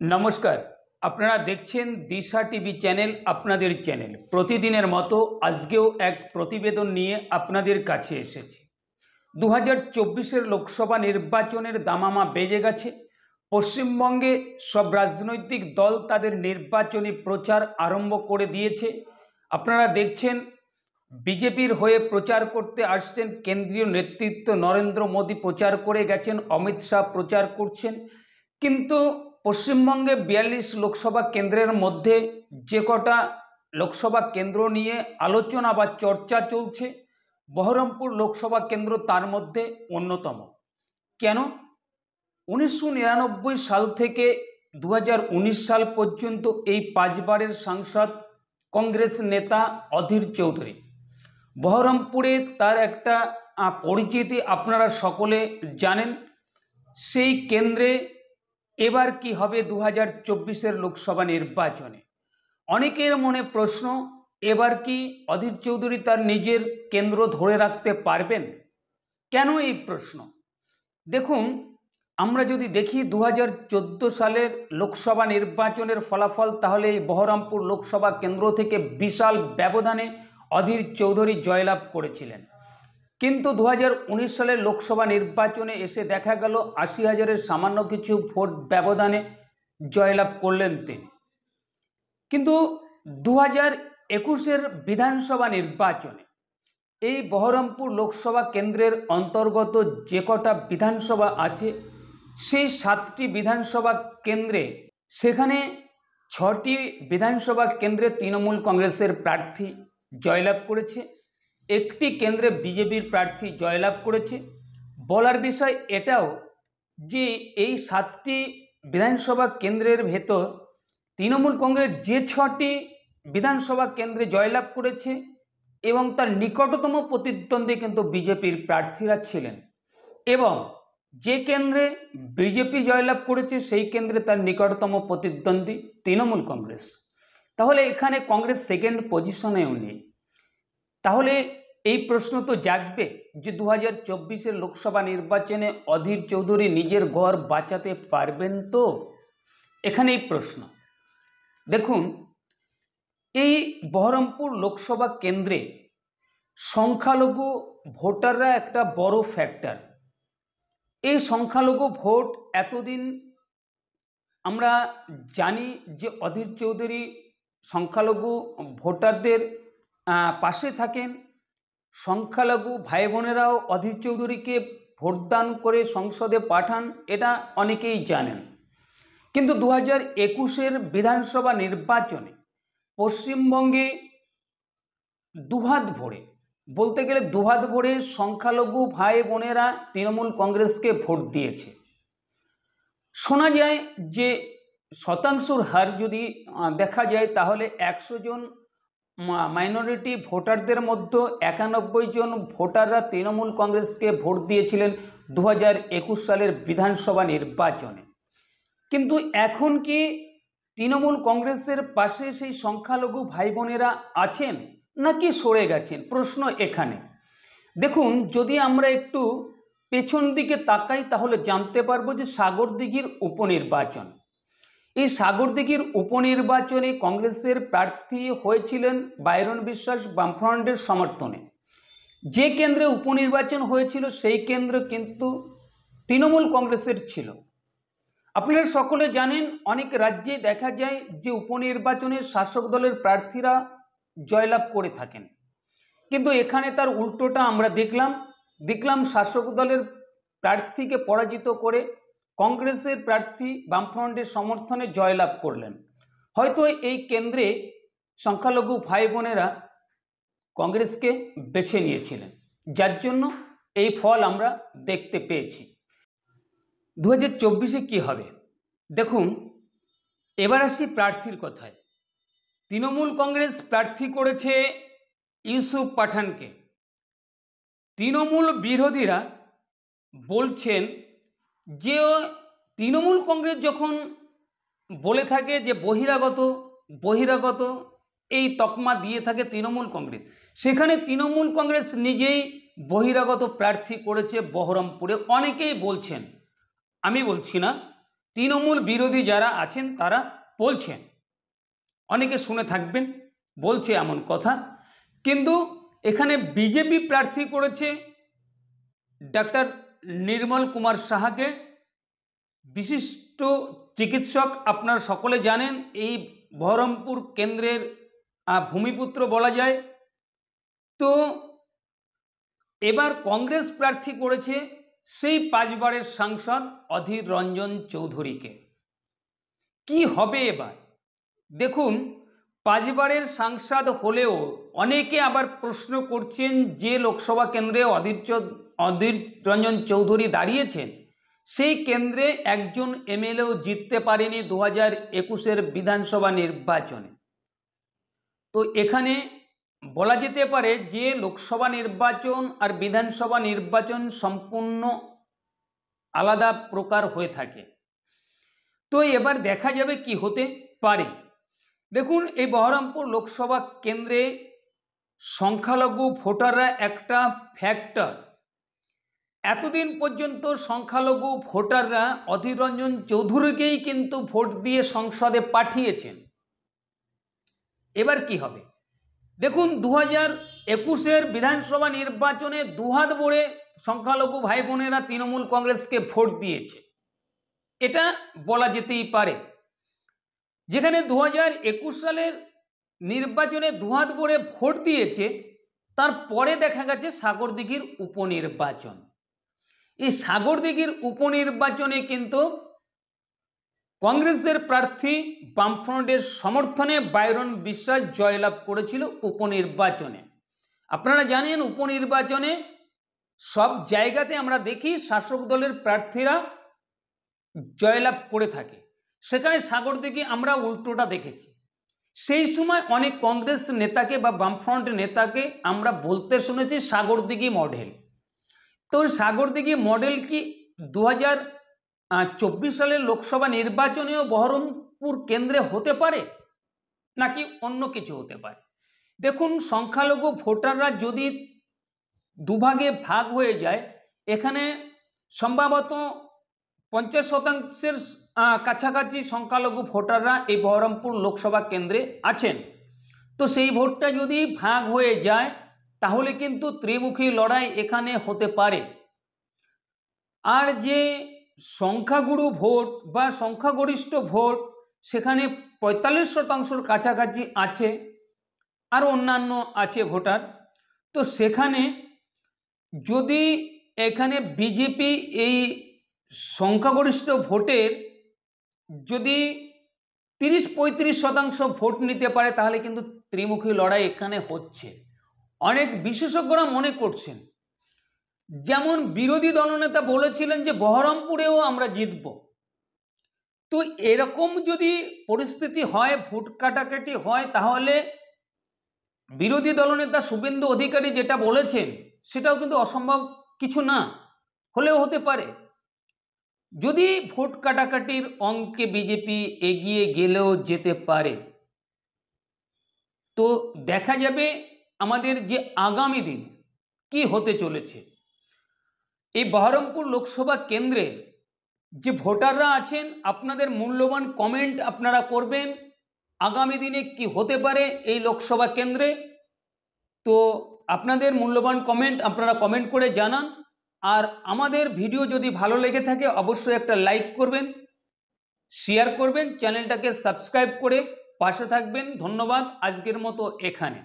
নমস্কার, আপনারা দেখছেন দিশা টিভি চ্যানেল, আপনাদের চ্যানেল। প্রতিদিনের মতো আজকেও এক প্রতিবেদন নিয়ে আপনাদের কাছে এসেছি। 2024-এর লোকসভা নির্বাচনের দামামা বেজে গেছে। পশ্চিমবঙ্গে সব রাজনৈতিক দল তাদের নির্বাচনী প্রচার আরম্ভ করে দিয়েছে। আপনারা দেখছেন বিজেপির হয়ে প্রচার করতে আসছেন কেন্দ্রীয় নেতৃত্ব, নরেন্দ্র মোদী প্রচার করে গেছেন, অমিত শাহ প্রচার করছেন। কিন্তু পশ্চিমবঙ্গে 42 লোকসভা কেন্দ্রের মধ্যে যে কটা লোকসভা কেন্দ্র নিয়ে আলোচনা বা চর্চা চলছে, বহরমপুর লোকসভা কেন্দ্র তার মধ্যে অন্যতম। কেন? 1999 সাল থেকে 2019 সাল পর্যন্ত এই 5 বারের সাংসদ কংগ্রেস নেতা অধীর চৌধুরী। বহরমপুরে তার একটা পরিচিতি আপনারা সকলে জানেন। সেই কেন্দ্রে এবার কি হবে 2024-এর লোকসভা নির্বাচনে? অনেকের মনে প্রশ্ন, এবার কি অধীর চৌধুরী তার নিজের কেন্দ্র ধরে রাখতে পারবেন? কেন এই প্রশ্ন? দেখুন, আমরা যদি দেখি 2014 সালের লোকসভা নির্বাচনের ফলাফল, তাহলে এই বহরমপুর লোকসভা কেন্দ্র থেকে বিশাল ব্যবধানে অধীর চৌধুরী জয়লাভ করেছিলেন। কিন্তু 2019 সালের লোকসভা নির্বাচনে এসে দেখা গেল 80,000-এর সামান্য কিছু ভোট ব্যবধানে জয়লাভ করলেন তিনি। কিন্তু 2021-এর বিধানসভা নির্বাচনে এই বহরমপুর লোকসভা কেন্দ্রের অন্তর্গত যে কটা বিধানসভা আছে, সেই 7টি বিধানসভা কেন্দ্রে, সেখানে 6টি বিধানসভা কেন্দ্রে তৃণমূল কংগ্রেসের প্রার্থী জয়লাভ করেছে, একটি কেন্দ্রে বিজেপির প্রার্থী জয়লাভ করেছে। বলার বিষয় এটাও যে এই 7টি বিধানসভা কেন্দ্রের ভেতর তৃণমূল কংগ্রেস যে 6টি বিধানসভা কেন্দ্রে জয়লাভ করেছে এবং তার নিকটতম প্রতিদ্বন্দ্বী কিন্তু বিজেপির প্রার্থীরা ছিলেন, এবং যে কেন্দ্রে বিজেপি জয়লাভ করেছে সেই কেন্দ্রে তার নিকটতম প্রতিদ্বন্দ্বী তৃণমূল কংগ্রেস। তাহলে এখানে কংগ্রেস সেকেন্ড পজিশনেও নেই। তাহলে এই প্রশ্ন তো জাগবে যে 2024-এর লোকসভা নির্বাচনে অধীর চৌধুরী নিজের ঘর বাঁচাতে পারবেন তো? এখানেই প্রশ্ন। দেখুন, এই বহরমপুর লোকসভা কেন্দ্রে সংখ্যালঘু ভোটাররা একটা বড় ফ্যাক্টর। এই সংখ্যালঘু ভোট এতদিন আমরা জানি যে অধীর চৌধুরী সংখ্যালঘু ভোটারদের পাশে থাকেন। সংখ্যালঘু ভাই বোনেরাও অধীর চৌধুরীকে ভোটদান করে সংসদে পাঠান, এটা অনেকেই জানেন। কিন্তু 2021-এর বিধানসভা নির্বাচনে পশ্চিমবঙ্গে দুহাত ভরে, বলতে গেলে দুহাত ভরে সংখ্যালঘু ভাই বোনেরা তৃণমূল কংগ্রেসকে ভোট দিয়েছে। শোনা যায় যে শতাংশের হার যদি দেখা যায়, তাহলে 100 জন মাইনরিটি ভোটারদের মধ্যে 91 জন ভোটাররা তৃণমূল কংগ্রেসকে ভোট দিয়েছিলেন 2021 সালের বিধানসভা নির্বাচনে। কিন্তু এখন কি তৃণমূল কংগ্রেসের পাশে সেই সংখ্যালঘু ভাই বোনেরা আছেন নাকি সরে গেছেন? প্রশ্ন এখানে। দেখুন, যদি আমরা একটু পেছন দিকে তাকাই তাহলে জানতে পারবো যে সাগরদিঘির উপনির্বাচন, এই সাগরদিঘির উপনির্বাচনে কংগ্রেসের প্রার্থী হয়েছিলেন বাইরন বিশ্বাস বামফ্রন্টের সমর্থনে। যে কেন্দ্রে উপনির্বাচন হয়েছিল সেই কেন্দ্র কিন্তু তৃণমূল কংগ্রেসের ছিল। আপনারা সকলে জানেন, অনেক রাজ্যে দেখা যায় যে উপনির্বাচনে শাসক দলের প্রার্থীরা জয়লাভ করে থাকেন, কিন্তু এখানে তার উল্টোটা আমরা দেখলাম শাসক দলের প্রার্থীকে পরাজিত করে কংগ্রেসের প্রার্থী বামফ্রন্টের সমর্থনে জয়লাভ করলেন। হয়তো এই কেন্দ্রে সংখ্যালঘু ভাই বোনেরা কংগ্রেসকে বেছে নিয়েছিলেন, যার জন্য এই ফল আমরা দেখতে পেয়েছি। 2024-এ কি হবে? দেখুন, এবার আসি প্রার্থীর কথায়। তৃণমূল কংগ্রেস প্রার্থী করেছে ইউসুফ পাঠানকে। তৃণমূল বিরোধীরা বলছেন যে তৃণমূল কংগ্রেস যখন বলে থাকে যে বহিরাগত এই তকমা দিয়ে থাকে তৃণমূল কংগ্রেস, সেখানে তৃণমূল কংগ্রেস নিজেই বহিরাগত প্রার্থী করেছে বহরমপুরে। অনেকেই বলছেন, আমি বলছি না, তৃণমূল বিরোধী যারা আছেন তারা বলছেন, অনেকে শুনে থাকবেন, বলছে এমন কথা। কিন্তু এখানে বিজেপি প্রার্থী করেছে ডাক্তার নির্মল কুমার সাহাকে, বিশিষ্ট চিকিৎসক, আপনারা সকলে জানেন, এই বহরমপুর কেন্দ্রের ভূমিপুত্র বলা যায়। তো এবার কংগ্রেস প্রার্থী করেছে সেই 5 বারের সাংসদ অধীর রঞ্জন চৌধুরীকে। কি হবে এবার? দেখুন, 5 বারের সাংসদ হলেও অনেকে আবার প্রশ্ন করছেন যে লোকসভা কেন্দ্রে অধীর রঞ্জন চৌধুরী দাঁড়িয়েছেন সেই কেন্দ্রে একজন এমএলএও জিততে পারেনি 2021-এর বিধানসভা নির্বাচনে। তো এখানে বলা যেতে পারে যে লোকসভা নির্বাচন আর বিধানসভা নির্বাচন সম্পূর্ণ আলাদা প্রকার হয়ে থাকে। তো এবার দেখা যাবে কি হতে পারে। দেখুন, এই বহরমপুর লোকসভা কেন্দ্রে সংখ্যালঘু ভোটাররা একটা ফ্যাক্টর। এতদিন পর্যন্ত সংখ্যালঘু ভোটাররা অধীর রঞ্জন চৌধুরীকেই কিন্তু ভোট দিয়ে সংসদে পাঠিয়েছেন। এবার কি হবে? দেখুন, 2021-এর বিধানসভা নির্বাচনে দুহাত ভরে সংখ্যালঘু ভাই বোনেরা তৃণমূল কংগ্রেসকে ভোট দিয়েছে, এটা বলা যেতেই পারে। যেখানে 2021 সালের নির্বাচনে দুহাত ভরে ভোট দিয়েছে, তারপরে দেখা গেছে সাগরদিঘির উপনির্বাচন। এই সাগরদিঘির উপনির্বাচনে কিন্তু কংগ্রেসের প্রার্থী বামফ্রন্টের সমর্থনে বাইরন বিশ্বাস জয়লাভ করেছিল উপনির্বাচনে। আপনারা জানেন, উপনির্বাচনে সব জায়গাতে আমরা দেখি শাসক দলের প্রার্থীরা জয়লাভ করে থাকে, সেখানে সাগরদিঘি আমরা উল্টোটা দেখেছি। সেই সময় অনেক কংগ্রেস নেতাকে বা বামফ্রন্ট নেতাকে আমরা বলতে শুনেছি সাগরদিঘি মডেল। তো সাগরদিঘি মডেল কি 2024 সালের লোকসভা নির্বাচনেও বহরমপুর কেন্দ্রে হতে পারে, নাকি অন্য কিছু হতে পারে? দেখুন, সংখ্যালঘু ভোটাররা যদি দুভাগে ভাগ হয়ে যায়, এখানে সম্ভবত 50% কাছাকাছি সংখ্যালঘু ভোটাররা এই বহরমপুর লোকসভা কেন্দ্রে আছেন। তো সেই ভোটটা যদি ভাগ হয়ে যায় তাহলে কিন্তু ত্রিমুখী লড়াই এখানে হতে পারে। আর যে সংখ্যাগুরু ভোট বা সংখ্যাগরিষ্ঠ ভোট সেখানে 45% কাছাকাছি আছে, আর অন্যান্য আছে ভোটার। তো সেখানে যদি এখানে বিজেপি এই সংখ্যাগরিষ্ঠ ভোটের যদি 30-35% ভোট নিতে পারে তাহলে কিন্তু ত্রিমুখী লড়াই এখানে হচ্ছে। অনেক বিশেষজ্ঞরা মনে করছেন, যেমন বিরোধী দলনেতা বলেছিলেন যে বহরমপুরেও আমরা জিতব। তো এরকম যদি পরিস্থিতি হয়, ভোট কাটাকাটি হয়, তাহলে বিরোধী দলনেতা শুভেন্দু অধিকারী যেটা বলেছেন সেটাও কিন্তু অসম্ভব কিছু না, হলেও হতে পারে। যদি ভোট কাটাকাটির অঙ্কে বিজেপি এগিয়ে গেলেও যেতে পারে। তো দেখা যাবে আমাদের যে আগামী দিন কি হতে চলেছে। এই বহরমপুর লোকসভা কেন্দ্রের যে ভোটাররা আছেন, আপনাদের মূল্যবান কমেন্ট আপনারা করবেন আগামী দিনে কি হতে পারে এই লোকসভা কেন্দ্রে। তো আপনাদের মূল্যবান কমেন্ট আপনারা কমেন্ট করে জানান। আর আমাদের ভিডিও যদি ভালো লেগে থাকে অবশ্যই একটা লাইক করবেন, শেয়ার করবেন, চ্যানেলটাকে সাবস্ক্রাইব করে পাশে থাকবেন। ধন্যবাদ। আজকের মতো এখানে।